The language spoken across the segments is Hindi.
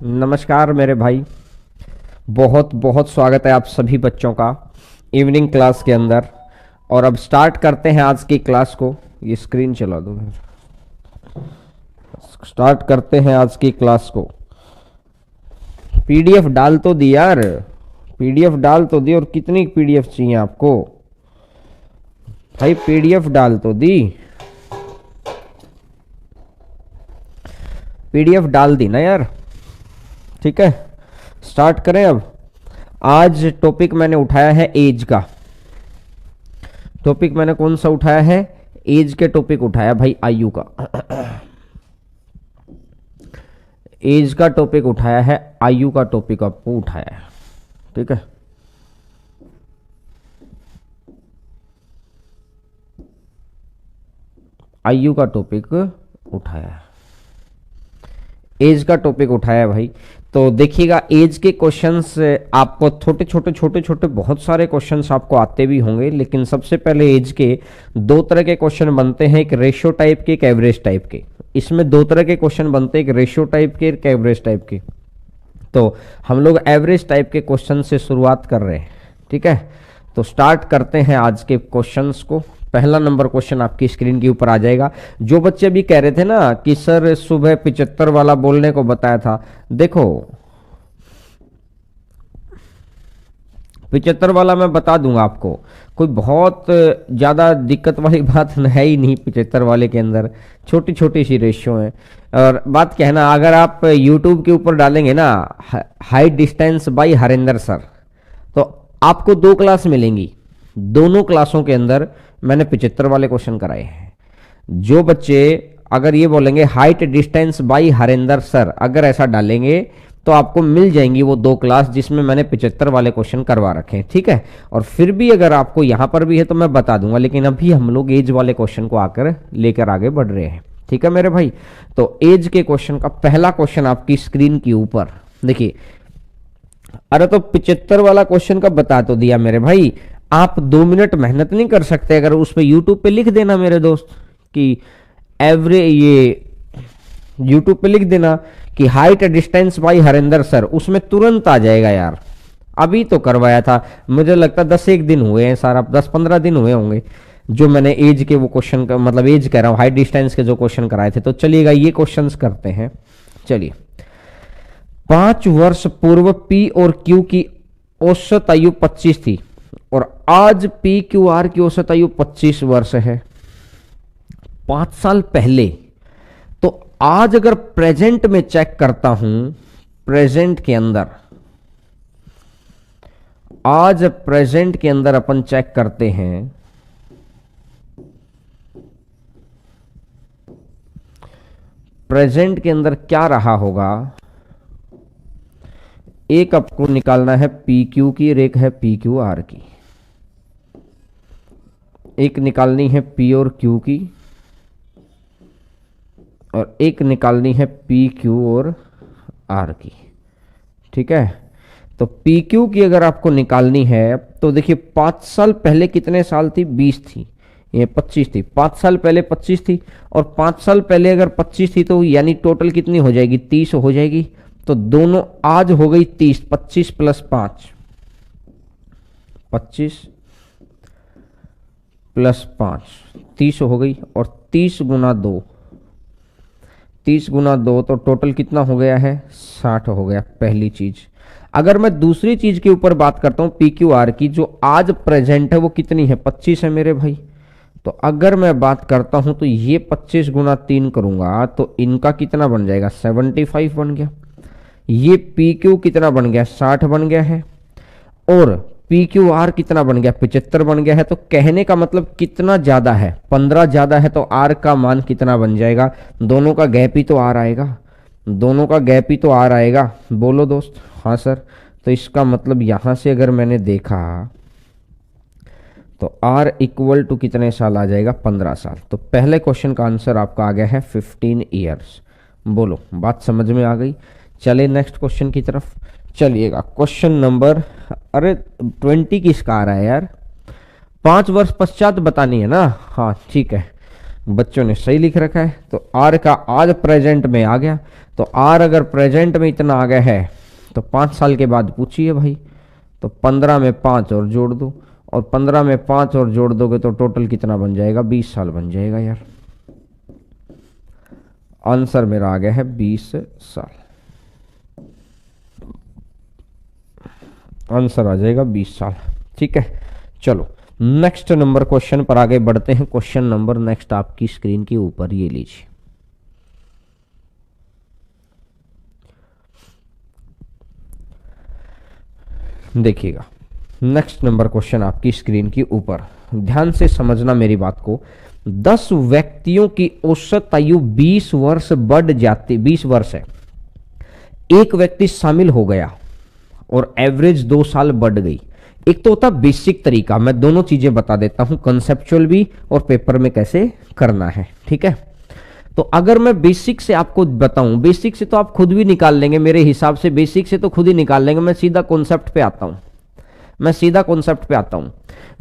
नमस्कार मेरे भाई। बहुत बहुत स्वागत है आप सभी बच्चों का इवनिंग क्लास के अंदर। और अब स्टार्ट करते हैं आज की क्लास को। ये स्क्रीन चला दो। स्टार्ट करते हैं आज की क्लास को। पीडीएफ डाल तो दी यार, पीडीएफ डाल तो दी। और कितनी पीडीएफ चाहिए आपको भाई? पीडीएफ डाल तो दी, पीडीएफ डाल दी ना यार। ठीक है, स्टार्ट करें अब। आज टॉपिक मैंने उठाया है एज का। टॉपिक मैंने कौन सा उठाया है? एज के टॉपिक उठाया भाई, आयु का। एज का टॉपिक उठाया है, आयु का टॉपिक आपको उठाया है। ठीक है, आयु का टॉपिक उठाया है, एज का टॉपिक उठाया है भाई। तो देखिएगा, एज के क्वेश्चंस आपको छोटे छोटे बहुत सारे क्वेश्चंस आपको आते भी होंगे, लेकिन सबसे पहले एज के दो तरह के क्वेश्चन बनते हैं, एक रेशियो टाइप के, एक एवरेज टाइप के। इसमें दो तरह के क्वेश्चन बनते हैं, एक रेशियो टाइप के, एक एवरेज टाइप के। तो हम लोग एवरेज टाइप के क्वेश्चन से शुरुआत कर रहे हैं। ठीक है, तो स्टार्ट करते हैं आज के क्वेश्चंस को। पहला नंबर क्वेश्चन आपकी स्क्रीन के ऊपर आ जाएगा। जो बच्चे भी कह रहे थे ना कि सर सुबह 75 वाला बोलने को बताया था, देखो 75 वाला मैं बता दूंगा आपको, कोई बहुत ज़्यादा दिक्कत वाली बात है ही नहीं। 75 वाले के अंदर छोटी छोटी सी रेशियो है। और बात क्या है ना, अगर आप यूट्यूब के ऊपर डालेंगे ना height distance by Harendra sir, तो आपको दो क्लास मिलेंगी। दोनों क्लासों के अंदर मैंने 75 वाले क्वेश्चन कराए हैं। जो बच्चे अगर ये बोलेंगे height distance by Harendra sir, अगर ऐसा डालेंगे तो आपको मिल जाएंगी वो दो क्लास जिसमें मैंने 75 वाले क्वेश्चन करवा रखे हैं। ठीक है, और फिर भी अगर आपको यहां पर भी है तो मैं बता दूंगा, लेकिन अभी हम लोग एज वाले क्वेश्चन को आकर लेकर आगे बढ़ रहे हैं। ठीक है मेरे भाई, तो एज के क्वेश्चन का पहला क्वेश्चन आपकी स्क्रीन के ऊपर देखिए। अरे तो 75 वाला क्वेश्चन का बता तो दिया मेरे भाई। आप 2 मिनट मेहनत नहीं कर सकते? अगर उस पे यूट्यूब पे लिख देना मेरे दोस्त कि ये यूट्यूब पे लिख देना कि height distance by Harendra sir, उसमें तुरंत आ जाएगा यार। अभी तो करवाया था, मुझे लगता है 10-1 दिन हुए हैं, सारा 10-15 दिन हुए होंगे जो मैंने एज के वो क्वेश्चन का, मतलब एज कह रहा हूँ, हाइट डिस्टेंस के जो क्वेश्चन कराए थे। तो चलिएगा ये क्वेश्चन करते हैं। चलिए, 5 वर्ष पूर्व पी और क्यू की औसत आयु 25 थी और आज पी क्यू आर की औसत आयु 25 वर्ष है। 5 साल पहले, तो आज अगर प्रेजेंट में चेक करता हूं, प्रेजेंट के अंदर, आज प्रेजेंट के अंदर अपन चेक करते हैं, प्रेजेंट के अंदर क्या रहा होगा। एक आपको निकालना है पी क्यू की और एक है पी क्यू आर की। एक निकालनी है पी और क्यू की और एक निकालनी है पी क्यू और आर की। ठीक है, तो पी क्यू की अगर आपको निकालनी है तो देखिए 5 साल पहले कितने साल थी? 20 थी, ये 25 थी। 5 साल पहले 25 थी और 5 साल पहले अगर 25 थी तो यानी टोटल कितनी हो जाएगी? 30 हो जाएगी। तो दोनों आज हो गई 30, 25 प्लस 5, 25 प्लस 5 30 हो गई। और 30 गुना 2, 30 गुना 2 तो टोटल कितना हो गया है? 60 हो गया। पहली चीज। अगर मैं दूसरी चीज के ऊपर बात करता हूं पी क्यू आर की, जो आज प्रेजेंट है वो कितनी है? 25 है मेरे भाई। तो अगर मैं बात करता हूं तो ये 25 गुना 3 करूंगा तो इनका कितना बन जाएगा? 75 बन गया। ये पी क्यू कितना बन गया? 60 बन गया है। और पी क्यू आर कितना बन गया? 75 बन गया है। तो कहने का मतलब कितना ज्यादा है? 15 ज्यादा है। तो आर का मान कितना बन जाएगा? दोनों का गैप ही तो आर आएगा, दोनों का गैप ही तो आर आएगा। बोलो दोस्त। हाँ सर। तो इसका मतलब यहां से अगर मैंने देखा तो आर इक्वल टू कितने साल आ जाएगा? 15 साल। तो पहले क्वेश्चन का आंसर आपका आ गया है 15 ईयर्स। बोलो, बात समझ में आ गई? चले नेक्स्ट क्वेश्चन की तरफ चलिएगा। क्वेश्चन नंबर 20 किसका आ रहा है यार? 5 वर्ष पश्चात बतानी है ना? हाँ ठीक है। बच्चों ने सही लिख रखा है। तो आर का आज प्रेजेंट में आ गया, तो आर अगर प्रेजेंट में इतना आ गया है तो 5 साल के बाद पूछिए भाई। तो 15 में 5 और जोड़ दो, और 15 में 5 और जोड़ दोगे तो टोटल कितना बन जाएगा, 20 साल बन जाएगा यार। आंसर मेरा आ गया है 20 साल। आंसर आ जाएगा 20 साल। ठीक है, चलो नेक्स्ट नंबर क्वेश्चन पर आगे बढ़ते हैं। क्वेश्चन नंबर नेक्स्ट आपकी स्क्रीन के ऊपर ये लीजिए। देखिएगा, नेक्स्ट नंबर क्वेश्चन आपकी स्क्रीन के ऊपर, ध्यान से समझना मेरी बात को। 10 व्यक्तियों की औसत आयु 20 वर्ष बढ़ जाती, 20 वर्ष है, एक व्यक्ति शामिल हो गया और एवरेज 2 साल बढ़ गई। एक तो होता बेसिक तरीका, मैं दोनों चीजें बता देता हूं, कंसेप्चुअल भी और पेपर में कैसे करना है। ठीक है, तो अगर मैं बेसिक से आपको बताऊं, बेसिक से तो आप खुद भी निकाल लेंगे मेरे हिसाब से, बेसिक से तो खुद ही निकाल लेंगे। मैं सीधा कॉन्सेप्ट पे आता हूं,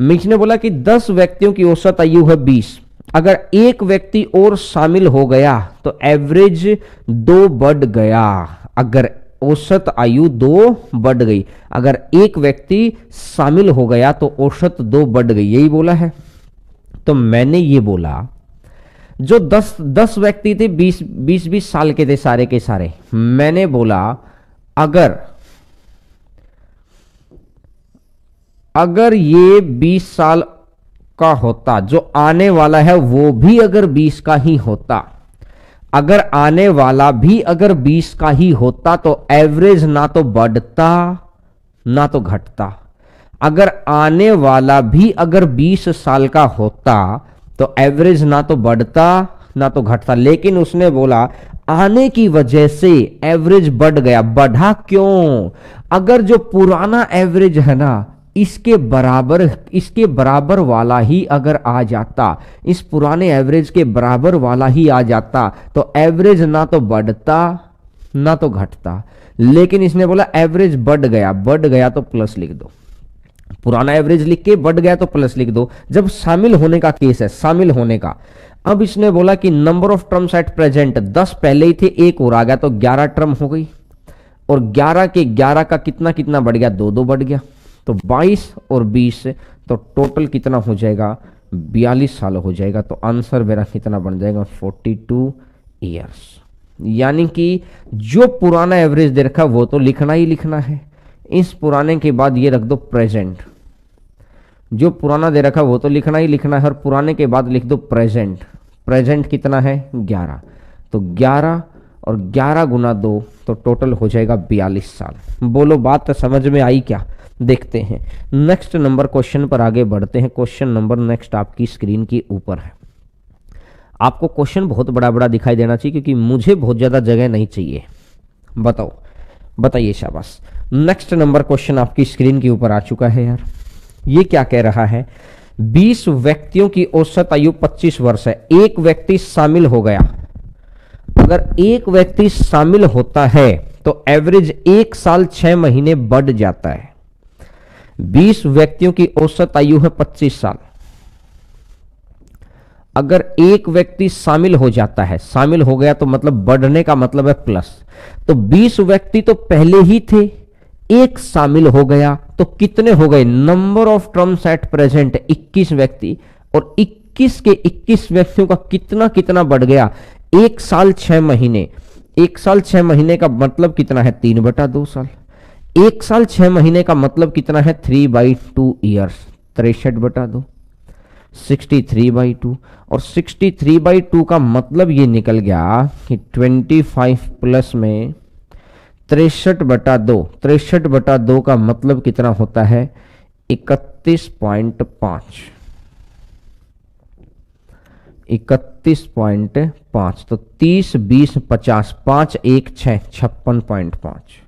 मिश ने बोला कि 10 व्यक्तियों की औसत आयु है 20, अगर एक व्यक्ति और शामिल हो गया तो एवरेज 2 बढ़ गया। अगर औसत आयु 2 बढ़ गई, अगर एक व्यक्ति शामिल हो गया तो औसत 2 बढ़ गई, यही बोला है। तो मैंने ये बोला जो 10 व्यक्ति थे, 20 साल के थे सारे के सारे, मैंने बोला अगर ये 20 साल का होता, जो आने वाला है वो भी अगर 20 का ही होता, अगर आने वाला भी अगर 20 का ही होता तो एवरेज ना तो बढ़ता ना तो घटता। अगर आने वाला भी अगर 20 साल का होता तो एवरेज ना तो बढ़ता ना तो घटता। लेकिन उसने बोला आने की वजह से एवरेज बढ़ गया। बढ़ा क्यों? अगर जो पुराना एवरेज है ना, इसके बराबर वाला ही अगर आ जाता, इस पुराने एवरेज के बराबर वाला ही आ जाता तो एवरेज ना तो बढ़ता ना तो घटता। लेकिन इसने बोला एवरेज बढ़ गया तो प्लस लिख दो, पुराना एवरेज लिख के बढ़ गया तो प्लस लिख दो। जब शामिल होने का केस है, शामिल होने का। अब इसने बोला कि number of terms at present, 10 पहले ही थे, एक और आ गया तो 11 टर्म हो गई, और 11 के 11 का कितना बढ़ गया, 2 बढ़ गया, तो 22 और 20 तो टोटल कितना हो जाएगा, 42 साल हो जाएगा। तो आंसर मेरा कितना बन जाएगा, 42 ईयर्स। यानी कि जो पुराना एवरेज दे रखा वो तो लिखना ही लिखना है, इस पुराने के बाद ये रख दो प्रेजेंट, जो पुराना दे रखा वो तो लिखना ही लिखना है, और पुराने के बाद लिख दो प्रेजेंट। प्रेजेंट कितना है, 11, तो 11 और 11 गुना 2 तो टोटल हो जाएगा 42 साल। बोलो बात समझ में आई क्या? देखते हैं नेक्स्ट नंबर क्वेश्चन पर आगे बढ़ते हैं। क्वेश्चन नंबर नेक्स्ट आपकी स्क्रीन के ऊपर है। आपको क्वेश्चन बहुत बड़ा बड़ा दिखाई देना चाहिए क्योंकि मुझे बहुत ज्यादा जगह नहीं चाहिए। बताइए, शाबाश। नेक्स्ट नंबर क्वेश्चन आपकी स्क्रीन के ऊपर आ चुका है यार। ये क्या कह रहा है, 20 व्यक्तियों की औसत आयु 25 वर्ष है, एक व्यक्ति शामिल हो गया। अगर एक व्यक्ति शामिल होता है तो एवरेज 1 साल 6 महीने बढ़ जाता है। 20 व्यक्तियों की औसत आयु है 25 साल। अगर एक व्यक्ति शामिल हो जाता है, शामिल हो गया तो मतलब बढ़ने का मतलब है प्लस, तो 20 व्यक्ति तो पहले ही थे, एक शामिल हो गया तो कितने हो गए, number of terms at present 21 व्यक्ति, और 21 के 21 व्यक्तियों का कितना बढ़ गया, 1 साल 6 महीने। 1 साल 6 महीने का मतलब कितना है, 3/2 साल। 1 साल 6 महीने का मतलब कितना है, 3/2 ईयर्स, 63/2, 63/2, और 63/2 का मतलब ये निकल गया कि 25 प्लस में 63/2, 63/2 का मतलब कितना होता है, 31.5, 31.5, तो 30 20 50, 5 1 6, 56.5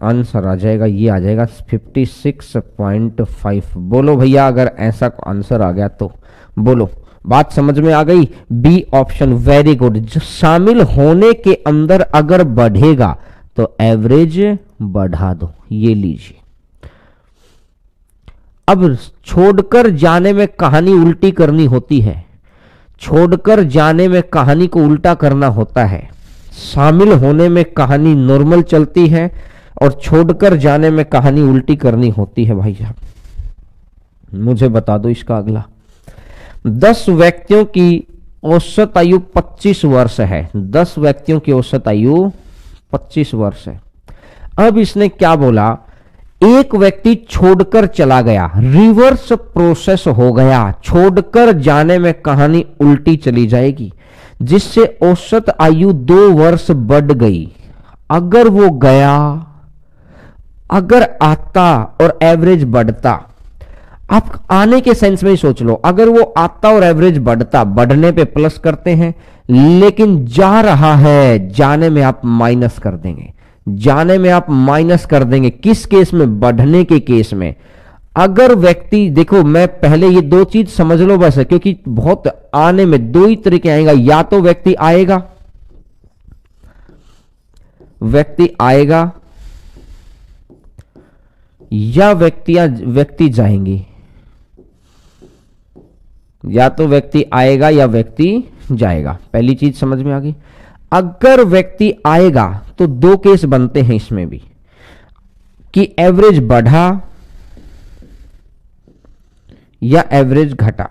आंसर आ जाएगा। ये आ जाएगा 56.5। बोलो भैया अगर ऐसा आंसर आ गया तो बोलो, बात समझ में आ गई। B option very good. जो शामिल होने के अंदर अगर बढ़ेगा तो एवरेज बढ़ा दो, ये लीजिए। अब छोड़कर जाने में कहानी उल्टी करनी होती है, छोड़कर जाने में कहानी को उल्टा करना होता है, शामिल होने में कहानी नॉर्मल चलती है और छोड़कर जाने में कहानी उल्टी करनी होती है। भाई साहब मुझे बता दो इसका अगला। 10 व्यक्तियों की औसत आयु 25 वर्ष है, 10 व्यक्तियों की औसत आयु 25 वर्ष है। अब इसने क्या बोला, एक व्यक्ति छोड़कर चला गया, रिवर्स प्रोसेस हो गया, छोड़कर जाने में कहानी उल्टी चली जाएगी, जिससे औसत आयु 2 वर्ष बढ़ गई। अगर वो गया, अगर आता और एवरेज बढ़ता, आप आने के सेंस में ही सोच लो, अगर वो आता और एवरेज बढ़ता, बढ़ने पे प्लस करते हैं, लेकिन जा रहा है, जाने में आप माइनस कर देंगे, जाने में आप माइनस कर देंगे। किस केस में? बढ़ने के केस में। अगर व्यक्ति, देखो मैं पहले ये 2 चीज समझ लो बस, क्योंकि बहुत आने में 2 ही तरीके आएगा, या तो व्यक्ति आएगा, व्यक्ति आएगा, या व्यक्ति जाएंगे, या तो व्यक्ति आएगा या व्यक्ति जाएगा। पहली चीज समझ में आ गई। अगर व्यक्ति आएगा तो 2 केस बनते हैं इसमें भी, कि एवरेज बढ़ा या एवरेज घटा।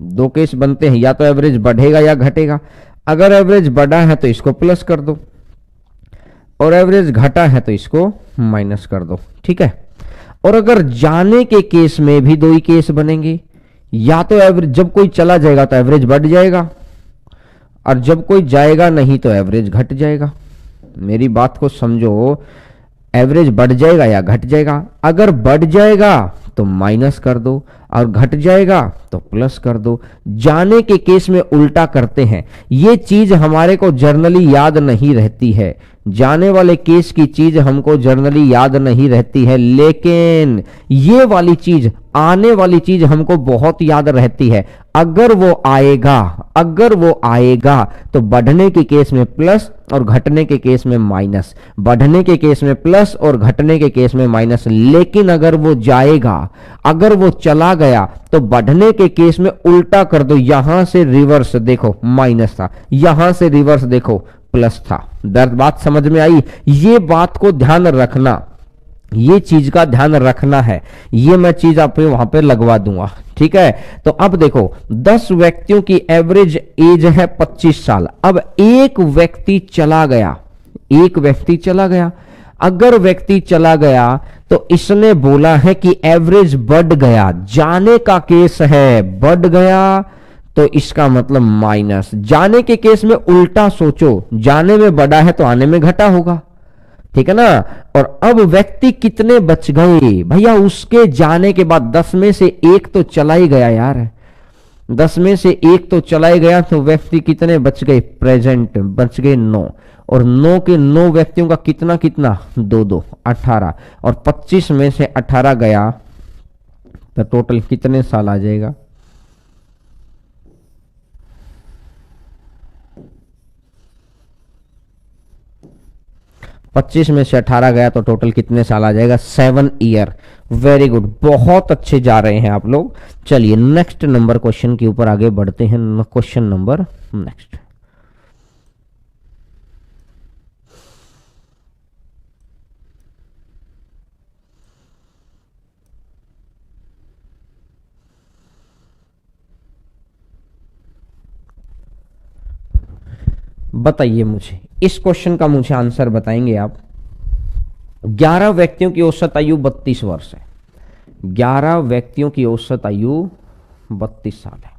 2 केस बनते हैं, या तो एवरेज बढ़ेगा या घटेगा। अगर एवरेज बढ़ा है तो इसको प्लस कर दो, और एवरेज घटा है तो इसको माइनस कर दो, ठीक है। और अगर जाने के केस में भी 2 ही केस बनेंगे, या तो एवरेज, जब कोई चला जाएगा तो एवरेज बढ़ जाएगा, और जब कोई जाएगा नहीं तो एवरेज घट जाएगा। मेरी बात को समझो, एवरेज बढ़ जाएगा या घट जाएगा। अगर बढ़ जाएगा तो माइनस कर दो, और घट जाएगा तो प्लस कर दो। जाने के केस में उल्टा करते हैं। ये चीज हमारे को जर्नली याद नहीं रहती है, जाने वाले केस की चीज हमको जर्नली याद नहीं रहती है, लेकिन ये वाली चीज, आने वाली चीज हमको बहुत याद रहती है। अगर वो आएगा, अगर वो आएगा तो बढ़ने के केस में प्लस और घटने के केस में माइनस, बढ़ने के केस में प्लस और घटने के केस में माइनस। लेकिन अगर वो जाएगा, अगर वो चला गया तो बढ़ने के केस में उल्टा कर दो। यहां से रिवर्स देखो माइनस था, यहां से रिवर्स देखो प्लस था। दर्द बात समझ में आई? ये बात को ध्यान रखना, ये चीज का ध्यान रखना है। ये मैं चीज आप वहां पे लगवा दूंगा, ठीक है। तो अब देखो 10 व्यक्तियों की एवरेज एज है 25 साल। अब एक व्यक्ति चला गया, एक व्यक्ति चला गया। अगर व्यक्ति चला गया तो इसने बोला है कि एवरेज बढ़ गया, जाने का केस है, बढ़ गया तो इसका मतलब माइनस। जाने के केस में उल्टा सोचो, जाने में बढ़ा है तो आने में घटा होगा, ठीक है ना। और अब व्यक्ति कितने बच गए भैया? उसके जाने के बाद 10 में से 1 तो चला ही गया यार, 10 में से 1 तो चला ही गया, तो व्यक्ति कितने बच गए? प्रेजेंट बच गए 9, और 9 के 9 व्यक्तियों का कितना कितना? 2 18, और 25 में से 18 गया तो टोटल कितने साल आ जाएगा? 25 में से 18 गया तो टोटल कितने साल आ जाएगा? 7 ईयर। वेरी गुड, बहुत अच्छे जा रहे हैं आप लोग। चलिए नेक्स्ट नंबर क्वेश्चन के ऊपर आगे बढ़ते हैं। क्वेश्चन नंबर नेक्स्ट, बताइए मुझे इस क्वेश्चन का, मुझे आंसर बताएंगे आप। 11 व्यक्तियों की औसत आयु 32 वर्ष है। 11 व्यक्तियों की औसत आयु 32 साल है।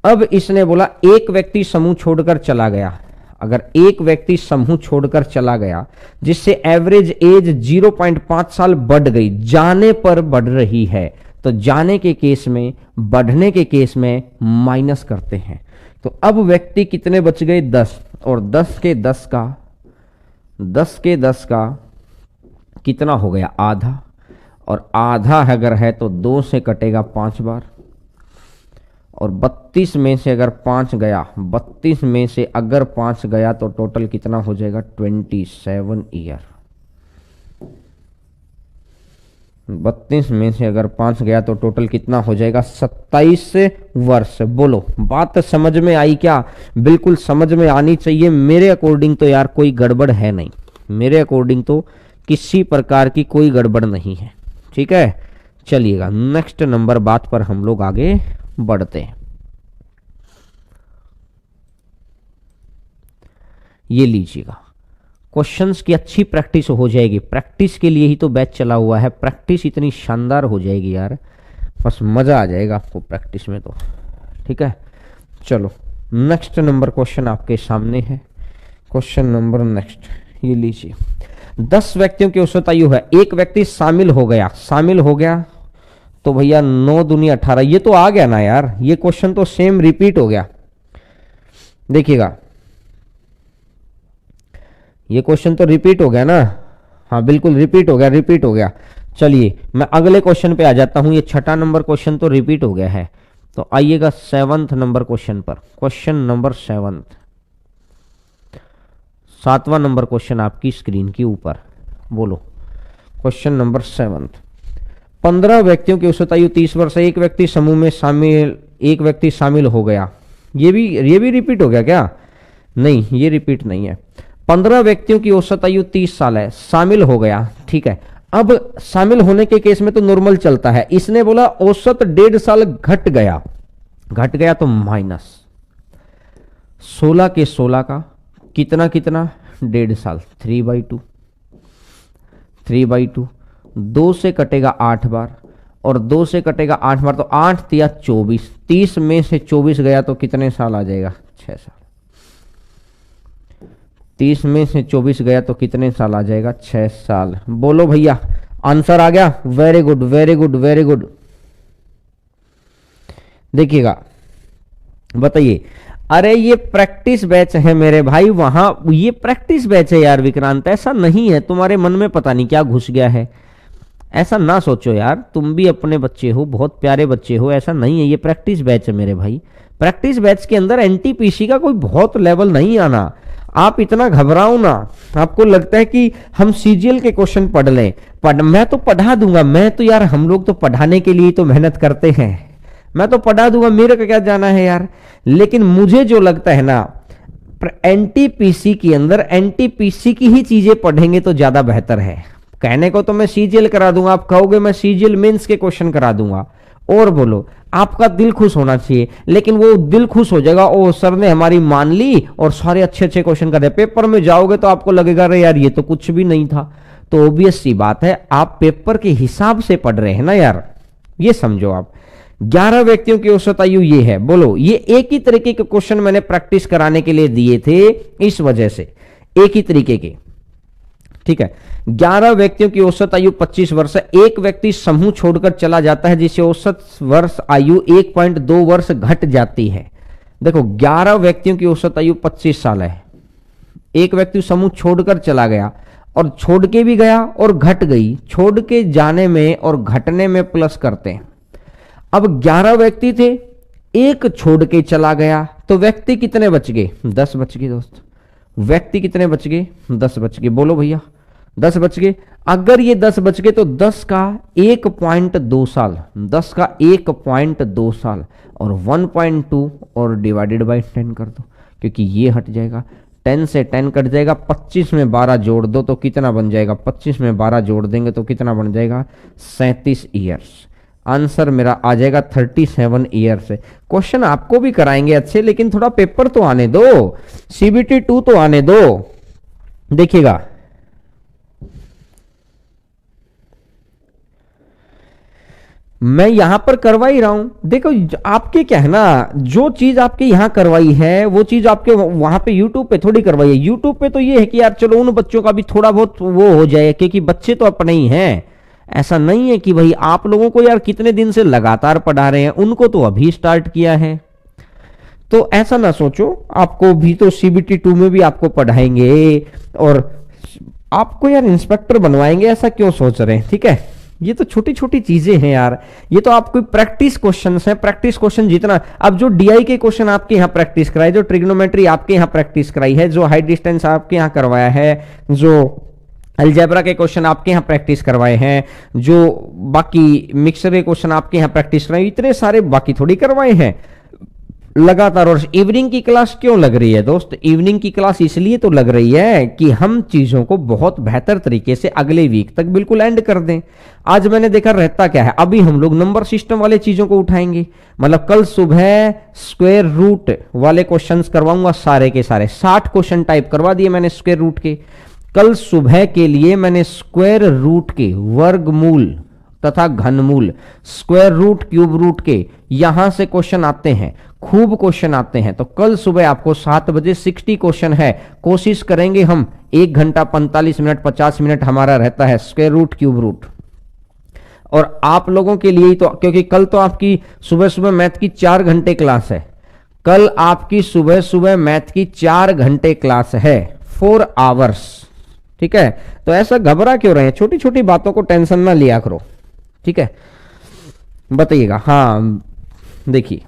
अब इसने बोला एक व्यक्ति समूह छोड़कर चला गया। अगर एक व्यक्ति समूह छोड़कर चला गया जिससे एवरेज एज 0.5 साल बढ़ गई, जाने पर बढ़ रही है, तो जाने के केस में, बढ़ने के केस में माइनस करते हैं। तो अब व्यक्ति कितने बच गए? 10, और 10 के 10 का, 10 के 10 का कितना हो गया? आधा, और आधा अगर है तो 2 से कटेगा 5 बार, और 32 में से अगर 5 गया, 32 में से अगर 5 गया तो टोटल कितना हो जाएगा? 27 ईयर। 32 में से अगर 5 गया तो टोटल कितना हो जाएगा? 27 वर्ष। बोलो बात समझ में आई क्या? बिल्कुल समझ में आनी चाहिए। मेरे अकॉर्डिंग तो यार कोई गड़बड़ है नहीं, मेरे अकॉर्डिंग तो किसी प्रकार की कोई गड़बड़ नहीं है। ठीक है, चलिएगा नेक्स्ट नंबर बात पर हम लोग आगे बढ़ते हैं। ये लीजिएगा, क्वेश्चंस की अच्छी प्रैक्टिस हो जाएगी। प्रैक्टिस के लिए ही तो बैच चला हुआ है, प्रैक्टिस इतनी शानदार हो जाएगी यार, बस मज़ा आ जाएगा आपको प्रैक्टिस में तो। ठीक है, चलो नेक्स्ट नंबर क्वेश्चन आपके सामने है। क्वेश्चन नंबर नेक्स्ट ये लीजिए, 10 व्यक्तियों की औसत आयु है, एक व्यक्ति शामिल हो गया तो भैया 9 दूनी 18। ये तो आ गया ना यार, ये क्वेश्चन तो सेम रिपीट हो गया। देखिएगा ये क्वेश्चन तो रिपीट हो गया ना, हाँ बिल्कुल रिपीट हो गया। चलिए मैं अगले क्वेश्चन पे आ जाता हूं। ये 6ठा नंबर क्वेश्चन तो रिपीट हो गया है, तो आइएगा 7th नंबर क्वेश्चन पर। क्वेश्चन नंबर 7, 7वां नंबर क्वेश्चन आपकी स्क्रीन के ऊपर। बोलो क्वेश्चन नंबर 7, 15 व्यक्तियों की औसत आयु 30 वर्ष, एक व्यक्ति समूह में शामिल हो गया। ये भी रिपीट हो गया क्या? नहीं, ये रिपीट नहीं है। 15 व्यक्तियों की औसत आयु 30 साल है, शामिल हो गया। ठीक है, अब शामिल होने के केस में तो नॉर्मल चलता है। इसने बोला औसत 1.5 साल घट गया तो माइनस 16 के 16 का कितना 1.5 साल, 3/2 2 से कटेगा 8 बार और 2 से कटेगा 8 बार, तो 8 तिया 24, 30 में से 24 गया तो कितने साल आ जाएगा? 6 साल। 30 में से 24 गया तो कितने साल आ जाएगा? 6 साल। बोलो भैया आंसर आ गया? Very good. देखिएगा बताइए। अरे ये प्रैक्टिस बैच है मेरे भाई, वहां ये प्रैक्टिस बैच है यार विक्रांत, ऐसा नहीं है। तुम्हारे मन में पता नहीं क्या घुस गया है, ऐसा ना सोचो यार। तुम भी अपने बच्चे हो, बहुत प्यारे बच्चे हो, ऐसा नहीं है। ये प्रैक्टिस बैच है मेरे भाई। प्रैक्टिस बैच के अंदर एनटीपीसी का कोई बहुत लेवल नहीं आना। आप इतना घबराओ ना। आपको लगता है कि हम सीजीएल के क्वेश्चन पढ़ लें, मैं तो पढ़ा दूंगा। मैं तो यार, हम लोग तो पढ़ाने के लिए तो मेहनत करते हैं, मैं तो पढ़ा दूंगा, मेरे को क्या जाना है यार। लेकिन मुझे जो लगता है ना, एनटीपीसी के अंदर एनटीपीसी की ही चीजें पढ़ेंगे तो ज्यादा बेहतर है। कहने को तो मैं सीजीएल करा दूंगा, आप कहोगे मैं सीजीएल मेंस के क्वेश्चन करा दूंगा, और बोलो आपका दिल खुश होना चाहिए। लेकिन वो दिल खुश हो जाएगा, ओ सर ने हमारी मान ली और सारे अच्छे क्वेश्चन कर दिए। पेपर में जाओगे तो आपको लगेगा अरे यार ये तो कुछ भी नहीं था। तो ऑब्वियस सी बात है, आप पेपर के हिसाब से पढ़ रहे हैं ना यार, ये समझो आप। 11 व्यक्तियों की औसत आयु ये है। बोलो, ये एक ही तरीके के क्वेश्चन मैंने प्रैक्टिस कराने के लिए दिए थे, इस वजह से एक ही तरीके के। ठीक है, 11 व्यक्तियों की औसत आयु 25 वर्ष है, एक व्यक्ति समूह छोड़कर चला जाता है जिससे औसत वर्ष आयु 1.2 वर्ष घट जाती है। देखो 11 व्यक्तियों की औसत आयु 25 साल है, एक व्यक्ति समूह छोड़कर चला गया और छोड़ के भी गया और घट गई। छोड़ के जाने में और घटने में प्लस करते हैं। अब 11 व्यक्ति थे, एक छोड़ के चला गया तो व्यक्ति कितने बच गए? 10 बच गए दोस्त। व्यक्ति कितने बच गए? 10 बच गए। बोलो भैया 10 बच गए। अगर ये 10 बच गए तो 10 का 1.2 साल, 10 का 1.2 साल और 1.2 और डिवाइडेड बाय 10 कर दो, क्योंकि ये हट जाएगा। 10 से 10 कट जाएगा, 25 में 12 जोड़ दो तो कितना बन जाएगा? 25 में 12 जोड़ देंगे तो कितना बन जाएगा? 37 ईयर्स। आंसर मेरा आ जाएगा 37 ईयर्स। क्वेश्चन आपको भी कराएंगे अच्छे, लेकिन थोड़ा पेपर तो आने दो, सीबीटी 2 तो आने दो। देखिएगा मैं यहां पर करवा ही रहा हूं। देखो आपके क्या है ना, जो चीज आपके यहां करवाई है वो चीज आपके वहां पे यूट्यूब पे थोड़ी करवाई है। यूट्यूब पे तो ये है कि यार चलो उन बच्चों का भी थोड़ा बहुत वो हो जाए, क्योंकि बच्चे तो अपने ही हैं। ऐसा नहीं है कि भाई आप लोगों को यार कितने दिन से लगातार पढ़ा रहे हैं, उनको तो अभी स्टार्ट किया है। तो ऐसा ना सोचो, आपको भी तो सीबीटी 2 में भी आपको पढ़ाएंगे और आपको यार इंस्पेक्टर बनवाएंगे, ऐसा क्यों सोच रहे हैं? ठीक है, ये तो छोटी छोटी चीजें हैं यार। ये तो आपको प्रैक्टिस क्वेश्चन है। प्रैक्टिस क्वेश्चन जितना, अब जो डीआई के क्वेश्चन आपके यहाँ प्रैक्टिस कराए, जो ट्रिग्नोमेट्री आपके यहाँ प्रैक्टिस कराई है, जो हाइट डिस्टेंस आपके यहाँ करवाया है, जो अलजेब्रा के क्वेश्चन आपके यहाँ प्रैक्टिस करवाए हैं, जो बाकी मिक्सर के क्वेश्चन आपके यहाँ प्रैक्टिस करवाए, इतने सारे बाकी थोड़ी करवाए हैं लगातार। और इवनिंग की क्लास क्यों लग रही है दोस्त? इवनिंग की क्लास इसलिए तो लग रही है कि हम चीजों को बहुत बेहतर तरीके से अगले वीक तक बिल्कुल एंड कर दें। आज मैंने देखा रहता क्या है, अभी हम लोग नंबर सिस्टम वाले चीजों को उठाएंगे, मतलब कल सुबह स्क्वायर रूट वाले क्वेश्चंस करवाऊंगा सारे के सारे। 60 क्वेश्चन टाइप करवा दिए मैंने स्क्वायर रूट के। कल सुबह के लिए मैंने स्क्वायर रूट के वर्गमूल तथा घनमूल, स्क्वायर रूट, क्यूब रूट के यहां से क्वेश्चन आते हैं, खूब क्वेश्चन आते हैं। तो कल सुबह आपको 7 बजे 60 क्वेश्चन है, कोशिश करेंगे हम 1 घंटा 45 मिनट 50 मिनट हमारा रहता है स्क्वायर रूट क्यूब रूट। और आप लोगों के लिए तो, क्योंकि कल तो आपकी सुबह सुबह मैथ की 4 घंटे क्लास है, कल आपकी सुबह सुबह मैथ की 4 घंटे क्लास है, 4 आवर्स। ठीक है, तो ऐसा घबरा क्यों रहे हैं? छोटी छोटी बातों को टेंशन ना लिया करो, ठीक है? बताइएगा। हाँ देखिए,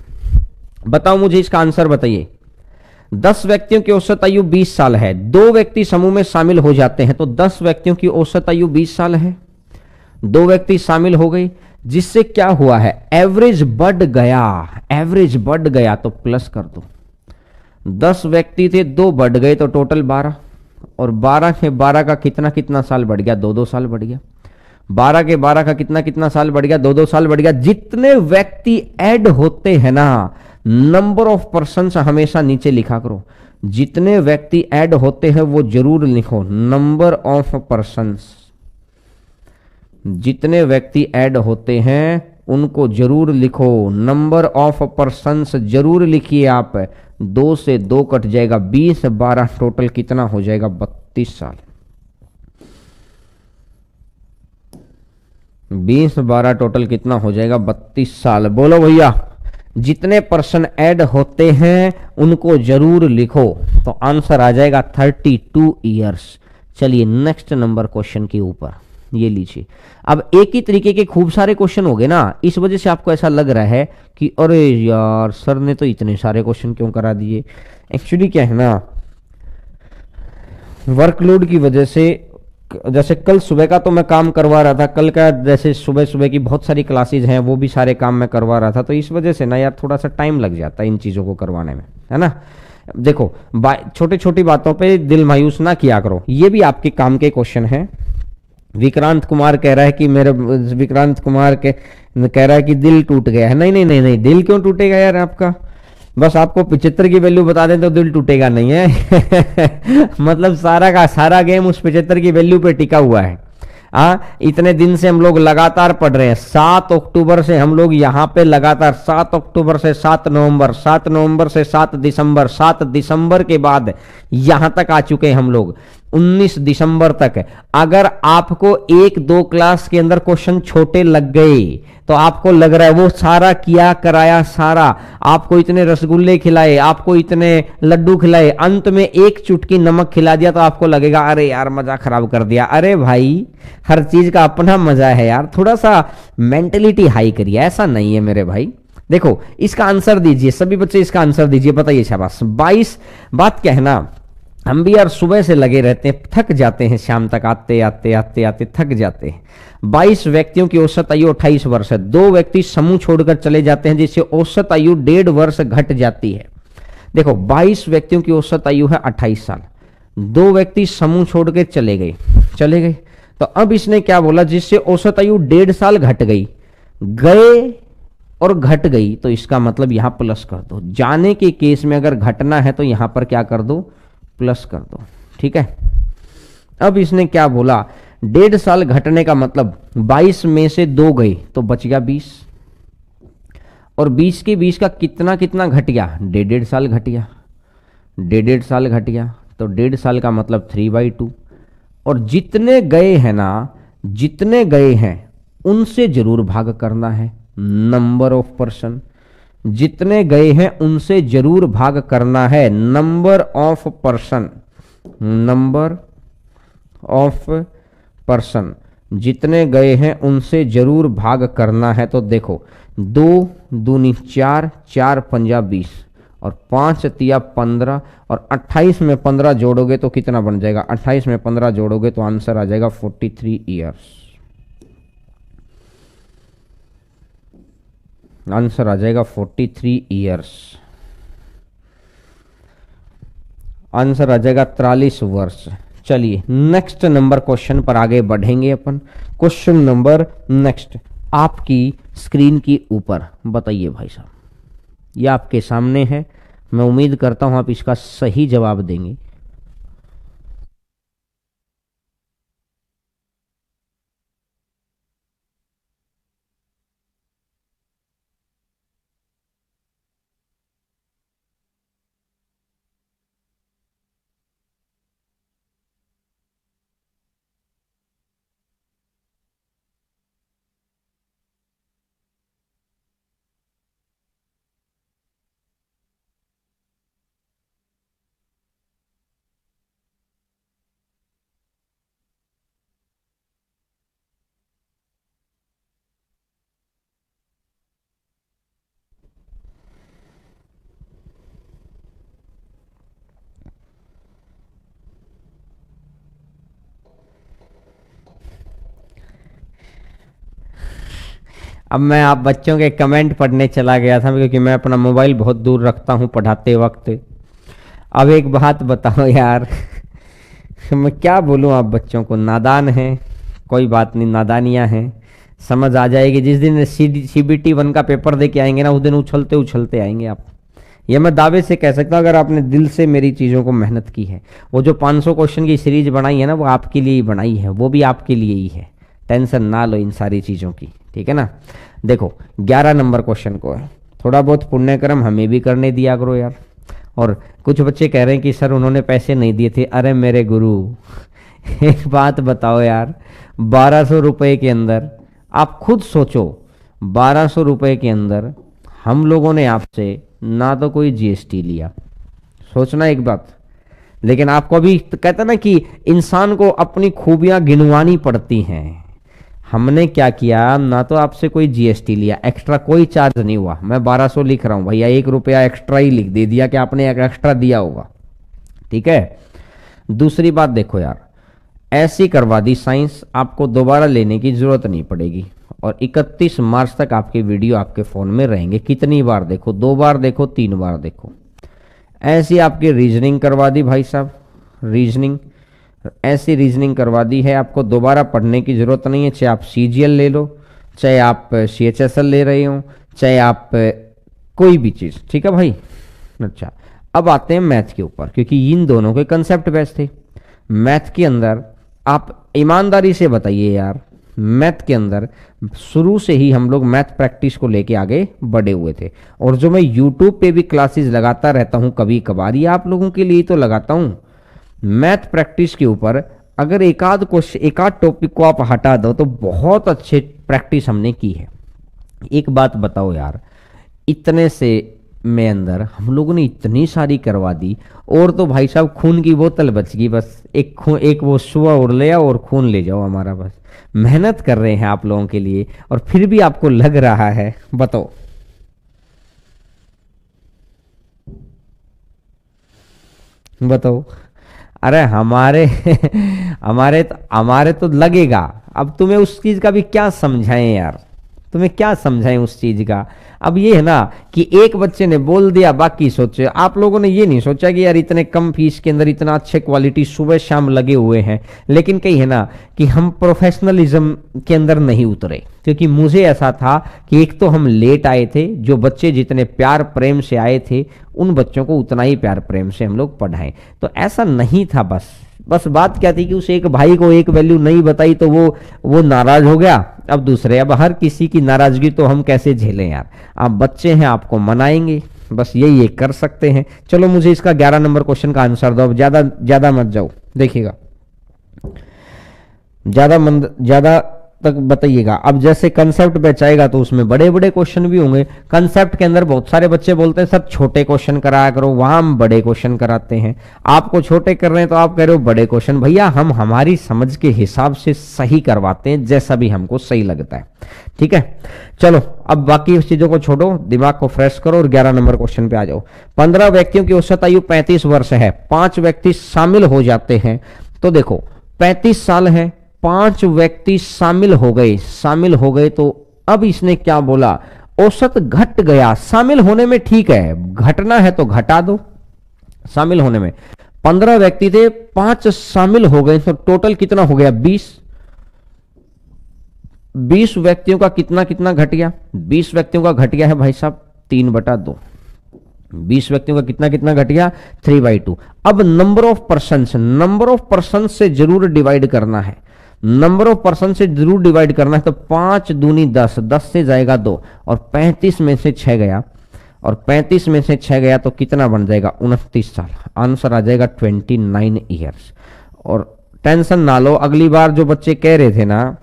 बताओ मुझे इसका आंसर बताइए। 10 व्यक्तियों की औसत आयु 20 साल है, 2 व्यक्ति समूह में शामिल हो जाते हैं तो 10 व्यक्तियों की औसत आयु 20 साल है। 2 व्यक्ति शामिल हो गए, जिससे क्या हुआ है, एवरेज बढ़ गया, एवरेज बढ़ गया तो प्लस कर दो। 10 व्यक्ति थे, 2 बढ़ गए तो टोटल 12, और 12 के 12 का कितना कितना साल बढ़ गया, 2-2 साल बढ़ गया। 12 के 12 का कितना कितना साल बढ़ गया, 2-2 साल बढ़ गया। जितने व्यक्ति ऐड होते हैं ना, नंबर ऑफ पर्सन्स हमेशा नीचे लिखा करो, जितने व्यक्ति ऐड होते हैं वो जरूर लिखो, नंबर ऑफ पर्सन्स। जितने व्यक्ति ऐड होते हैं उनको जरूर लिखो, नंबर ऑफ पर्सन्स जरूर लिखिए आप। 2 से 2 कट जाएगा, 20 12 टोटल कितना हो जाएगा, 32 साल। 20 12 टोटल कितना हो जाएगा, 32 साल। बोलो भैया, जितने पर्सन ऐड होते हैं उनको जरूर लिखो, तो आंसर आ जाएगा 32 ईयर्स। चलिए नेक्स्ट नंबर क्वेश्चन के ऊपर ये लीजिए। अब एक ही तरीके के खूब सारे क्वेश्चन हो गए ना, इस वजह से आपको ऐसा लग रहा है कि अरे यार सर ने तो इतने सारे क्वेश्चन क्यों करा दिए। एक्चुअली क्या है ना, वर्कलोड की वजह से, जैसे कल सुबह का तो मैं काम करवा रहा था, कल का जैसे सुबह सुबह की बहुत सारी क्लासेज हैं वो भी सारे काम मैं करवा रहा था, तो इस वजह से ना यार थोड़ा सा टाइम लग जाता है इन चीज़ों को करवाने में, है ना। देखो छोटी छोटी बातों पे दिल मायूस ना किया करो, ये भी आपके काम के क्वेश्चन हैं। विक्रांत कुमार कह रहा है कि मेरे, विक्रांत कुमार कह रहा है कि दिल टूट गया है। नहीं नहीं नहीं नहीं, दिल क्यों टूटेगा यार आपका? बस आपको 75 की वैल्यू बता दें तो दिल टूटेगा नहीं है। मतलब सारा का सारा गेम उस 75 की वैल्यू पे टिका हुआ है। इतने दिन से हम लोग लगातार पढ़ रहे हैं, 7 अक्टूबर से हम लोग यहाँ पे लगातार, 7 अक्टूबर से 7 नवंबर, 7 नवंबर से 7 दिसंबर, 7 दिसंबर के बाद यहाँ तक आ चुके हैं हम लोग 19 दिसंबर तक। अगर आपको 1-2 क्लास के अंदर क्वेश्चन छोटे लग गए तो आपको लग रहा है वो सारा किया कराया, सारा आपको इतने रसगुल्ले खिलाए, आपको इतने लड्डू खिलाए, अंत में एक चुटकी नमक खिला दिया तो आपको लगेगा अरे यार मजा खराब कर दिया। अरे भाई हर चीज का अपना मजा है यार, थोड़ा सा मेंटेलिटी हाई करिए, ऐसा नहीं है मेरे भाई। देखो इसका आंसर दीजिए सभी बच्चे, इसका आंसर दीजिए, बताइए शाबाश। 22 बात क्या है ना, हम भी यार सुबह से लगे रहते हैं, थक जाते हैं, शाम तक आते आते आते आते थक जाते हैं। 22 व्यक्तियों की औसत आयु 28 वर्ष है, 2 व्यक्ति समूह छोड़कर चले जाते हैं जिससे औसत आयु 1.5 वर्ष घट जाती है। देखो 22 व्यक्तियों की औसत आयु है 28 साल, 2 व्यक्ति समूह छोड़ के चले गए, तो अब इसने क्या बोला, जिससे औसत आयु 1.5 साल घट गई, गए और घट गई, तो इसका मतलब यहां प्लस कर दो। जाने के केस में अगर घटना है तो यहां पर क्या कर दो, प्लस कर दो, ठीक है। अब इसने क्या बोला, 1.5 साल घटने का मतलब 22 में से 2 गए तो बच गया 20, और 20 के 20 का कितना कितना घट गया, 1.5 साल घट गया, 1.5 साल घट गया, तो 1.5 साल का मतलब 3/2। और जितने गए हैं ना, जितने गए हैं उनसे जरूर भाग करना है, नंबर ऑफ पर्सन, जितने गए हैं उनसे जरूर भाग करना है, number of person, number of person, जितने गए हैं उनसे जरूर भाग करना है। तो देखो 2 दूनी 4, 4 पंजा 20, और 5 तिया 15 और 28 में 15 जोड़ोगे तो कितना बन जाएगा, 28 में 15 जोड़ोगे तो आंसर आ जाएगा 43 ईयर्स। आंसर आ जाएगा 43 ईयर्स। आंसर आ जाएगा 43 वर्ष। चलिए नेक्स्ट नंबर क्वेश्चन पर आगे बढ़ेंगे अपन। क्वेश्चन नंबर नेक्स्ट आपकी स्क्रीन की ऊपर बताइए भाई साहब, ये आपके सामने है, मैं उम्मीद करता हूं आप इसका सही जवाब देंगे। अब मैं आप बच्चों के कमेंट पढ़ने चला गया था, क्योंकि मैं अपना मोबाइल बहुत दूर रखता हूं पढ़ाते वक्त। अब एक बात बताओ यार मैं क्या बोलूं, आप बच्चों को नादान हैं, कोई बात नहीं, नादानियां हैं, समझ आ जाएगी। जिस दिन CBT 1 का पेपर दे के आएंगे ना, उस दिन उछलते उछलते आएंगे आप। ये मैं दावे से कह सकता हूं, अगर आपने दिल से मेरी चीज़ों को मेहनत की है। वो जो 500 क्वेश्चन की सीरीज बनाई है ना, वो आपके लिए ही बनाई है, वो भी आपके लिए ही है। टेंशन ना लो इन सारी चीज़ों की, ठीक है ना। देखो 11 नंबर क्वेश्चन को है, थोड़ा बहुत पुण्य कर्म हमें भी करने दिया करो यार। और कुछ बच्चे कह रहे हैं कि सर उन्होंने पैसे नहीं दिए थे। अरे मेरे गुरु एक बात बताओ यार, 1200 रुपये के अंदर आप खुद सोचो, 1200 रुपये के अंदर हम लोगों ने आपसे ना तो कोई GST लिया, सोचना एक बात। लेकिन आपको अभी कहते ना कि इंसान को अपनी खूबियां गिनवानी पड़ती हैं। हमने क्या किया, ना तो आपसे कोई GST लिया, एक्स्ट्रा कोई चार्ज नहीं हुआ। मैं 1200 लिख रहा हूं भैया, 1 रुपया एक्स्ट्रा ही लिख दे दिया कि आपने एक एक्स्ट्रा दिया होगा, ठीक है। दूसरी बात देखो यार, ऐसी करवा दी साइंस, आपको दोबारा लेने की जरूरत नहीं पड़ेगी। और 31 मार्च तक आपके वीडियो आपके फोन में रहेंगे। कितनी बार देखो, 2 बार देखो, 3 बार देखो। ऐसी आपकी रीजनिंग करवा दी भाई साहब, रीजनिंग, ऐसी रीजनिंग करवा दी है, आपको दोबारा पढ़ने की जरूरत नहीं है। चाहे आप CGL ले लो, चाहे आप CHSL ले रहे हो, चाहे आप कोई भी चीज़, ठीक है भाई। अच्छा अब आते हैं मैथ के ऊपर, क्योंकि इन दोनों के कंसेप्ट बेस्ट थे। मैथ के अंदर आप ईमानदारी से बताइए यार, मैथ के अंदर शुरू से ही हम लोग मैथ प्रैक्टिस को लेके आगे बढ़े हुए थे। और जो मैं यूट्यूब पे भी क्लासेस लगाता रहता हूँ कभी कभार, ये आप लोगों के लिए तो लगाता हूँ। मैथ प्रैक्टिस के ऊपर अगर एक आध टॉपिक को आप हटा दो तो बहुत अच्छे प्रैक्टिस हमने की है। एक बात बताओ यार, इतने से में अंदर हम लोगों ने इतनी सारी करवा दी, और तो भाई साहब खून की बोतल बच गई बस। एक वो सुबह उड़ ले आओ और खून ले जाओ हमारा, बस। मेहनत कर रहे हैं आप लोगों के लिए और फिर भी आपको लग रहा है, बताओ। बताओ। अरे हमारे हमारे तो लगेगा। अब तुम्हें उस चीज का भी क्या समझाएं यार, तुम्हें क्या समझाएं उस चीज का। अब ये है ना कि एक बच्चे ने बोल दिया, बाकी सोचे। आप लोगों ने ये नहीं सोचा कि यार इतने कम फीस के अंदर इतना अच्छे क्वालिटी सुबह शाम लगे हुए हैं, लेकिन कहीं है ना कि हम प्रोफेशनलिज्म के अंदर नहीं उतरे। क्योंकि मुझे ऐसा था कि एक तो हम लेट आए थे, जो बच्चे जितने प्यार प्रेम से आए थे उन बच्चों को उतना ही प्यार प्रेम से हम लोग पढ़ाएं, तो ऐसा नहीं था। बस बात क्या थी कि उस एक भाई को एक वैल्यू नहीं बताई तो वो नाराज हो गया। अब दूसरे, अब हर किसी की नाराजगी तो हम कैसे झेलें यार। आप बच्चे हैं, आपको मनाएंगे, बस यही एक कर सकते हैं। चलो मुझे इसका 11 नंबर क्वेश्चन का आंसर दो। अब ज्यादा मत जाओ, देखिएगा, ज्यादा तक बताइएगा। अब जैसे कंसेप्ट बैच आएगा तो उसमें बड़े बड़े क्वेश्चन भी होंगे। कंसेप्ट के अंदर बहुत सारे बच्चे बोलते हैं सर छोटे क्वेश्चन कराया करो, वहां हम बड़े क्वेश्चन कराते हैं। आपको छोटे कर रहे हैं तो आप कह रहे हो बड़े क्वेश्चन। भैया हम हमारी समझ के हिसाब से सही करवाते हैं, जैसा भी हमको सही लगता है। ठीक है, चलो अब बाकी चीजों को छोड़ो, दिमाग को फ्रेश करो और 11 नंबर क्वेश्चन पे आ जाओ। 15 व्यक्तियों की औसत आयु 35 वर्ष है, 5 व्यक्ति शामिल हो जाते हैं। तो देखो 35 साल है, 5 व्यक्ति शामिल हो गए तो अब इसने क्या बोला, औसत घट गया। शामिल होने में ठीक है, घटना है तो घटा दो। शामिल होने में 15 व्यक्ति थे, 5 शामिल हो गए तो टोटल कितना हो गया 20। 20 व्यक्तियों का कितना कितना घट गया, 20 व्यक्तियों का घट गया है भाई साहब 3/2। 20 व्यक्तियों का कितना कितना घट गया 3/2। अब नंबर ऑफ पर्सन से जरूर डिवाइड करना है, नंबर ऑफ पर्सन से जरूर डिवाइड करना है। तो 5 दूनी 10, 10 से जाएगा 2 और 35 में से 6 गया, और 35 में से 6 गया तो कितना बन जाएगा 29 साल। आंसर आ जाएगा 29 ईयर्स। और टेंशन ना लो, अगली बार जो बच्चे कह रहे थे ना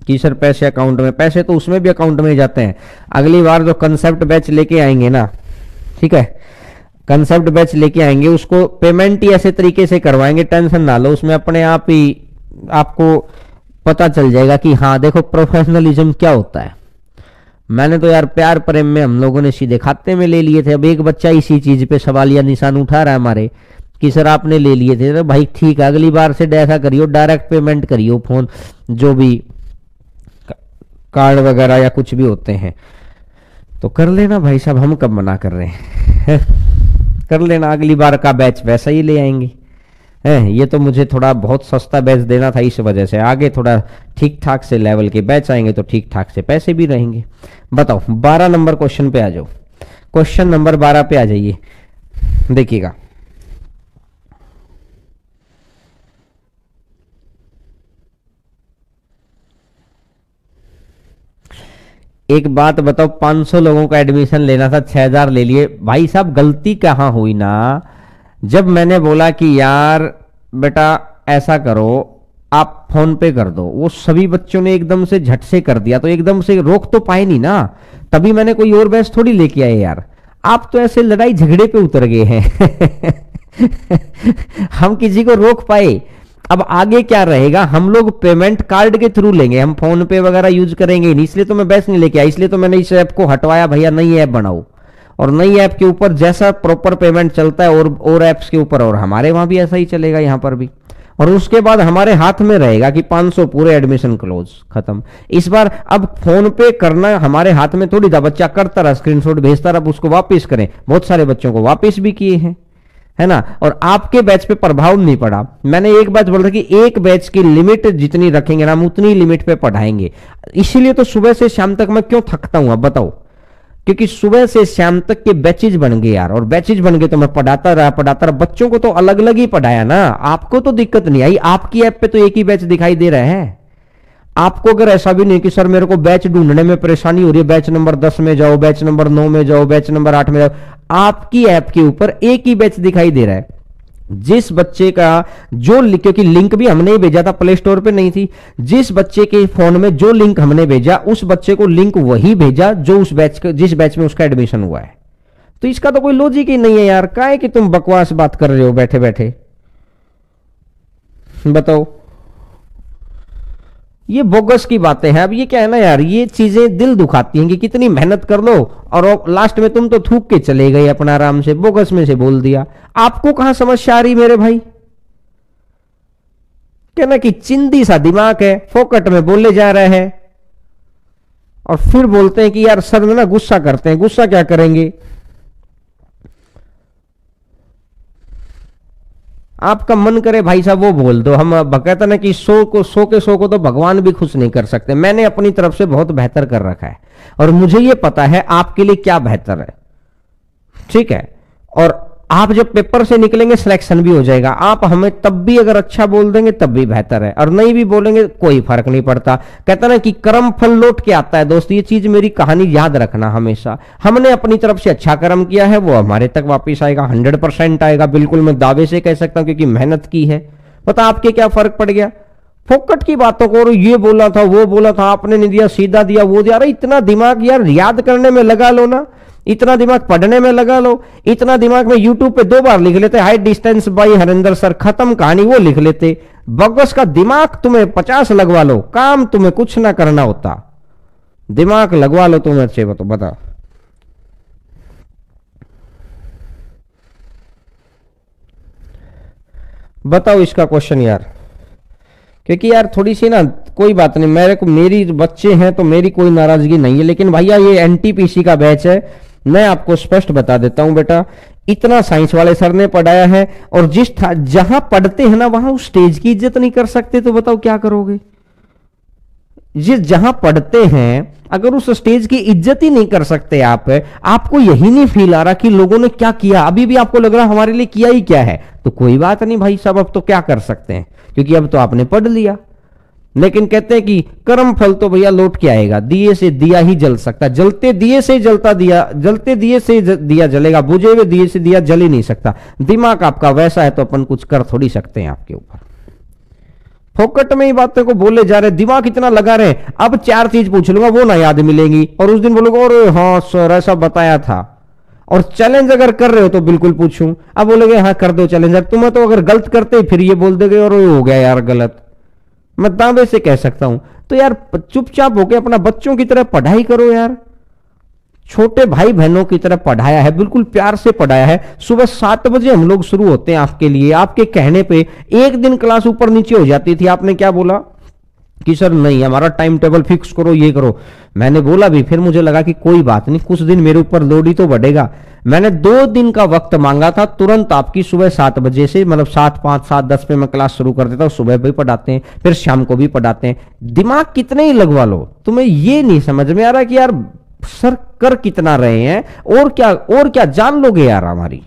कि सर पैसे अकाउंट में, पैसे तो उसमें भी अकाउंट में ही जाते हैं। अगली बार जो कंसेप्ट बैच लेके आएंगे ना, ठीक है, कंसेप्ट बैच लेके आएंगे, उसको पेमेंट ही ऐसे तरीके से करवाएंगे, टेंशन ना लो, उसमें अपने आप ही आपको पता चल जाएगा कि हाँ देखो प्रोफेशनलिज्म क्या होता है। मैंने तो यार प्यार प्रेम में हम लोगों ने सीधे खाते में ले लिए थे। अब एक बच्चा इसी चीज पे सवालिया निशान उठा रहा है हमारे कि सर आपने ले लिए थे। तो भाई ठीक है, अगली बार से ऐसा करियो, डायरेक्ट पेमेंट करियो, फोन जो भी कार्ड वगैरह या कुछ भी होते हैं तो कर लेना भाई साहब, हम कब मना कर रहे हैं कर लेना, अगली बार का बैच वैसा ही ले आएंगे। है ये तो मुझे थोड़ा बहुत सस्ता बैच देना था, इस वजह से आगे थोड़ा ठीक ठाक से लेवल के बैच आएंगे तो ठीक ठाक से पैसे भी रहेंगे। बताओ 12 नंबर क्वेश्चन पे आ जाओ, क्वेश्चन नंबर 12 पे आ जाइए, देखिएगा। एक बात बताओ, 500 लोगों का एडमिशन लेना था, 6000 ले लिए। भाई साहब गलती कहाँ हुई ना, जब मैंने बोला कि यार बेटा ऐसा करो आप फोन पे कर दो, वो सभी बच्चों ने एकदम से झट से कर दिया, तो एकदम से रोक तो पाए नहीं ना, तभी मैंने कोई और बैच थोड़ी लेके आए यार। आप तो ऐसे लड़ाई झगड़े पे उतर गए हैं हम किसी को रोक पाए। अब आगे क्या रहेगा, हम लोग पेमेंट कार्ड के थ्रू लेंगे, हम फोन पे वगैरह यूज करेंगे नहीं, इसलिए तो मैं बैच नहीं लेके आया, इसलिए तो मैंने इस ऐप को हटवाया। भैया नई ऐप बनाओ, और नई ऐप के ऊपर जैसा प्रॉपर पेमेंट चलता है और ऐप्स के ऊपर, और हमारे वहां भी ऐसा ही चलेगा यहाँ पर भी। और उसके बाद हमारे हाथ में रहेगा कि 500 पूरे एडमिशन क्लोज खत्म। इस बार अब फोन पे करना हमारे हाथ में थोड़ी था, बच्चा करता रहा, स्क्रीनशॉट भेजता रहा, उसको वापस करें। बहुत सारे बच्चों को वापस भी किए हैं, है ना। और आपके बैच पे प्रभाव नहीं पड़ा। मैंने एक बात बोल रहा कि एक बैच की लिमिट जितनी रखेंगे ना, हम उतनी लिमिट पे पढ़ाएंगे। इसीलिए तो सुबह से शाम तक मैं क्यों थकता हूं, अब बताओ, क्योंकि सुबह से शाम तक के बैचेज बन गए यार, और बैचेज बन गए तो मैं पढ़ाता रहा। बच्चों को तो अलग अलग ही पढ़ाया ना, आपको तो दिक्कत नहीं आई, आपकी ऐप पे तो एक ही बैच दिखाई दे रहा है। आपको अगर ऐसा भी नहीं कि सर मेरे को बैच ढूंढने में परेशानी हो रही है, बैच नंबर 10 में जाओ, बैच नंबर 9 में जाओ, बैच नंबर 8 में जाओ, आपकी ऐप के ऊपर एक ही बैच दिखाई दे रहा है। जिस बच्चे का जो, क्योंकि लिंक भी हमने ही भेजा था, प्ले स्टोर पे नहीं थी, जिस बच्चे के फोन में जो लिंक हमने भेजा उस बच्चे को लिंक वही भेजा जो उस बैच, जिस बैच में उसका एडमिशन हुआ है। तो इसका तो कोई लॉजिक ही नहीं है यार, काहे कि तुम बकवास बात कर रहे हो बैठे बैठे, बताओ। ये बोगस की बातें हैं। अब ये क्या है ना यार, ये चीजें दिल दुखाती हैं कि कितनी मेहनत कर लो और लास्ट में तुम तो थूक के चले गए अपना, आराम से बोगस में से बोल दिया। आपको कहां समस्या आ रही मेरे भाई, कहना कि चिंदी सा दिमाग है, फोकट में बोले जा रहे हैं और फिर बोलते हैं कि यार सर ना गुस्सा करते हैं। गुस्सा क्या करेंगे, आपका मन करे भाई साहब वो बोल दो। हम कहते ना कि 100 के 100 को तो भगवान भी खुश नहीं कर सकते। मैंने अपनी तरफ से बहुत बेहतर कर रखा है और मुझे ये पता है आपके लिए क्या बेहतर है, ठीक है। और आप जब पेपर से निकलेंगे सिलेक्शन भी हो जाएगा। आप हमें तब भी अगर अच्छा बोल देंगे तब भी बेहतर है, और नहीं भी बोलेंगे कोई फर्क नहीं पड़ता। कहता ना कि कर्म फल लौट के आता है। दोस्त ये चीज मेरी कहानी याद रखना हमेशा। हमने अपनी तरफ से अच्छा कर्म किया है, वो हमारे तक वापिस आएगा, 100% आएगा, बिल्कुल मैं दावे से कह सकता हूं, क्योंकि मेहनत की है। पता आपके क्या फर्क पड़ गया, फोकट की बातों को, और ये बोला था वो बोला था, आपने नहीं दिया, सीधा दिया वो दिया। अरे इतना दिमाग यार याद करने में लगा लो ना, इतना दिमाग पढ़ने में लगा लो, इतना दिमाग में यूट्यूब पे 2 बार लिख लेते high distance by Harinder sir, खत्म कहानी, वो लिख लेते। बगस का दिमाग तुम्हें 50 लगवा लो, काम तुम्हें कुछ ना करना होता, दिमाग लगवा लो तुम्हें अच्छे। बता बताओ इसका क्वेश्चन यार, क्योंकि यार थोड़ी सी ना, कोई बात नहीं, मेरे को मेरी बच्चे हैं तो मेरी कोई नाराजगी नहीं है, लेकिन भैया ये एनटीपीसी का बैच है, मैं आपको स्पष्ट बता देता हूं बेटा, इतना साइंस वाले सर ने पढ़ाया है, और जहां पढ़ते हैं ना वहां उस स्टेज की इज्जत नहीं कर सकते तो बताओ क्या करोगे। जिस जहां पढ़ते हैं अगर उस स्टेज की इज्जत ही नहीं कर सकते आप, आपको यही नहीं फील आ रहा कि लोगों ने क्या किया, अभी भी आपको लग रहा हमारे लिए किया ही क्या है, तो कोई बात नहीं भाई साहब, अब तो क्या कर सकते हैं, क्योंकि अब तो आपने पढ़ लिया। लेकिन कहते हैं कि कर्म फल तो भैया लौट के आएगा, दिए से दिया ही जल सकता, जलते दिए से जलता दिया, जलते दिए से दिया जलेगा, बुझे हुए दिए से दिया जल ही नहीं सकता। दिमाग आपका वैसा है तो अपन कुछ कर थोड़ी सकते हैं आपके ऊपर। फोकट में ही बातों को बोले जा रहे, दिमाग इतना लगा रहे, अब 4 चीज पूछ लूंगा वो ना याद मिलेंगी, और उस दिन बोलोगे और हाँ सर ऐसा बताया था। और चैलेंज अगर कर रहे हो तो बिल्कुल पूछूं, अब बोलोगे हाँ कर दो चैलेंज, तुम्हें तो अगर गलत करते फिर ये बोल दोगे और हो गया यार गलत, मैं दावे से कह सकता हूं। तो यार चुपचाप होके अपना बच्चों की तरह पढ़ाई करो यार, छोटे भाई बहनों की तरह पढ़ाया है, बिल्कुल प्यार से पढ़ाया है। सुबह 7 बजे हम लोग शुरू होते हैं आपके लिए, आपके कहने पे। एक दिन क्लास ऊपर नीचे हो जाती थी, आपने क्या बोला कि सर नहीं हमारा टाइम टेबल फिक्स करो, ये करो। मैंने बोला भी, फिर मुझे लगा कि कोई बात नहीं, कुछ दिन मेरे ऊपर लोड ही तो बढ़ेगा। मैंने 2 दिन का वक्त मांगा था, तुरंत आपकी सुबह 7 बजे से, मतलब 7:05 7:10 पे मैं क्लास शुरू कर देता हूं। सुबह भी पढ़ाते हैं, फिर शाम को भी पढ़ाते हैं। दिमाग कितने ही लगवा लो, तुम्हें ये नहीं समझ में आ रहा कि यार सर कर कितना रहे हैं, और क्या जान लोगे यार हमारी।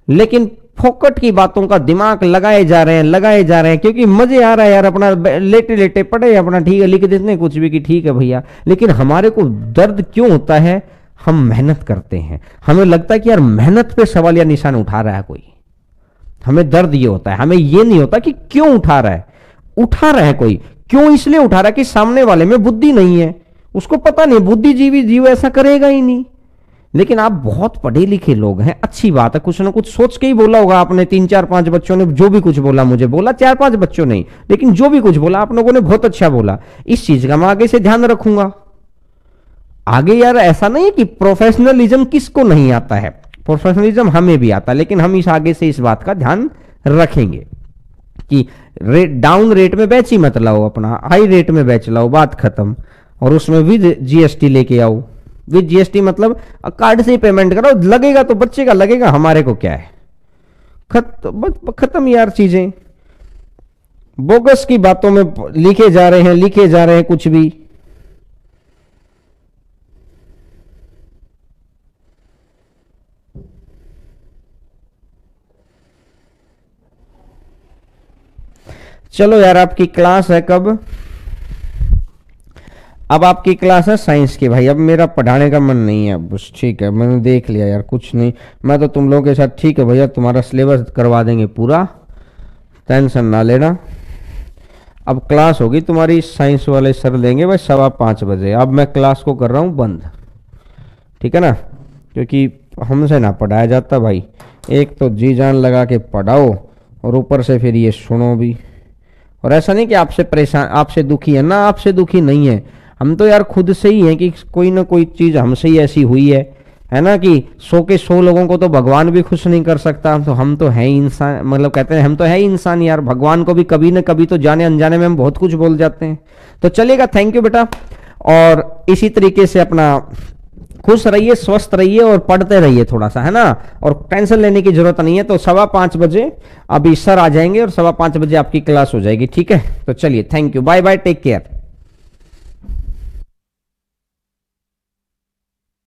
लेकिन फोकट की बातों का दिमाग लगाए जा रहे हैं, क्योंकि मजे आ रहा है यार, अपना लेटे लेटे पढ़े, अपना ठीक है लिख देते हैं कुछ भी कि ठीक है भैया। लेकिन हमारे को दर्द क्यों होता है, हम मेहनत करते हैं, हमें लगता है कि यार मेहनत पे सवाल या निशान उठा रहा है कोई, हमें दर्द ये होता है। हमें ये नहीं होता कि क्यों उठा रहा है कोई, क्यों इसलिए उठा रहा है कि सामने वाले में बुद्धि नहीं है, उसको पता नहीं, बुद्धिजीवी जीव ऐसा करेगा ही नहीं। लेकिन आप बहुत पढ़े लिखे लोग हैं, अच्छी बात है, कुछ ना कुछ सोच के ही बोला होगा आपने। 3 4 5 बच्चों ने जो भी कुछ बोला, मुझे बोला 4 5 बच्चों नहीं, लेकिन जो भी कुछ बोला आप लोगों ने बहुत अच्छा बोला। इस चीज का मैं आगे से ध्यान रखूंगा। आगे यार ऐसा नहीं है कि प्रोफेशनलिज्म किसको नहीं आता है, प्रोफेशनलिज्म हमें भी आता है, लेकिन हम इस आगे से इस बात का ध्यान रखेंगे कि डाउन रेट में बैच ही मत लाओ, अपना हाई रेट में बैच लाओ, बात खत्म। और उसमें विद जीएसटी लेके आओ, विद जीएसटी मतलब कार्ड से ही पेमेंट करो, लगेगा तो बच्चे का लगेगा, हमारे को क्या है, खत्म यार चीजें। बोगस की बातों में लिखे जा रहे हैं कुछ भी। चलो यार आपकी क्लास है कब, अब आपकी क्लास है साइंस की। भाई अब मेरा पढ़ाने का मन नहीं है, बस ठीक है, मैंने देख लिया यार, कुछ नहीं, मैं तो तुम लोगों के साथ ठीक है भैया, तुम्हारा सिलेबस करवा देंगे पूरा, टेंशन ना लेना। अब क्लास होगी तुम्हारी, साइंस वाले सर लेंगे भाई 5:15 बजे। अब मैं क्लास को कर रहा हूँ बंद, ठीक है ना, क्योंकि हमसे ना पढ़ाया जाता भाई। एक तो जी जान लगा के पढ़ाओ और ऊपर से फिर ये सुनो भी। और ऐसा नहीं कि आपसे परेशान, आपसे दुखी है ना, आपसे दुखी नहीं है हम तो यार, खुद से ही है कि कोई ना कोई चीज हमसे ही ऐसी हुई है ना, कि 100 के 100 लोगों को तो भगवान भी खुश नहीं कर सकता। तो हम तो है इंसान, मतलब कहते हैं हम तो है इंसान यार, भगवान को भी कभी ना कभी तो जाने अनजाने में हम बहुत कुछ बोल जाते हैं। तो चलेगा, थैंक यू बेटा, और इसी तरीके से अपना खुश रहिए, स्वस्थ रहिए और पढ़ते रहिए थोड़ा सा, है ना, और टेंशन लेने की जरूरत नहीं है। तो 5:15 बजे अभी सर आ जाएंगे और 5:15 बजे आपकी क्लास हो जाएगी, ठीक है। तो चलिए, thank you, bye bye, take care.